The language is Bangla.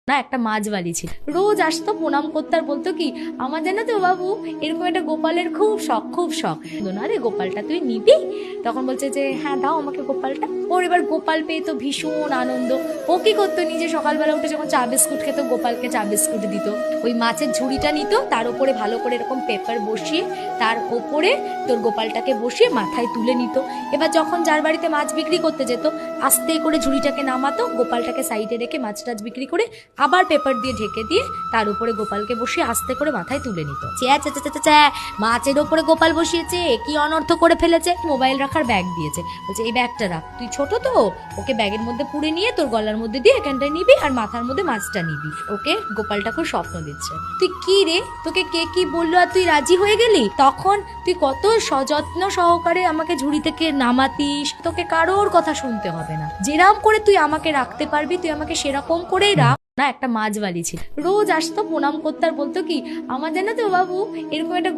না একটা মাছবালি ছিল, রোজ আসতো প্রণাম করতে আর বলতো কি আমার জানো তো বাবু এরকম একটা গোপালের খুব শখ না রে গোপালটা তুই নিবি? তখন বলছে যে হ্যাঁ দাও আমাকে গোপালটা। ওর এবার গোপাল পেয়ে তো ভীষণ আনন্দ। ও কি করতো, নিজে সকালবেলা উঠে যখন চা বিস্কুট খেত গোপালকে চা বিস্কুট দিত, ওই মাছের ঝুড়িটা নিত, তার উপরে ভালো করে এরকম পেপার বসিয়ে তার ওপরে তোর গোপালটাকে বসিয়ে মাথায় তুলে নিত। এবার যখন যার বাড়িতে মাছ বিক্রি করতে যেত আস্তে করে ঝুড়িটাকে নামাতো, গোপালটাকে সাইডে রেখে মাছ টাছ বিক্রি করে আবার পেপার দিয়ে ঢেকে দিয়ে তার উপরে গোপালকে বসিয়ে আস্তে করে মাথায় তুলে নিত। মাছের ওপরে গোপাল বসিয়েছে, কি অনর্থ করে ফেলেছে। মোবাইল রাখার ব্যাগ দিয়েছে, বলছে এই ব্যাগটা রাখ, তুই ছোট তো ওকে ব্যাগের মধ্যে পুরে নিয়ে তোর গলার মধ্যে দিয়ে এখানটায় নিবি আর মাথার মধ্যে মাছটা নিবি। ওকে গোপালটা খুব স্বপ্ন দিচ্ছে। তুই কি রে, তোকে কে কি বললো আর তুই রাজি হয়ে গেলি? তখন তুই কত সযত্ন সহকারে আমাকে ঝুড়ি থেকে নামাতিস, তোকে কারোর কথা শুনতে হবে না, যেরাম করে তুই আমাকে রাখতে পারবি তুই আমাকে সেরকম করেই রাখ। না একটা মাছবালি ছিল, রোজ আসতো প্রণাম করতে আর বলতো কি আমার জানো তো বাবু এরকম একটা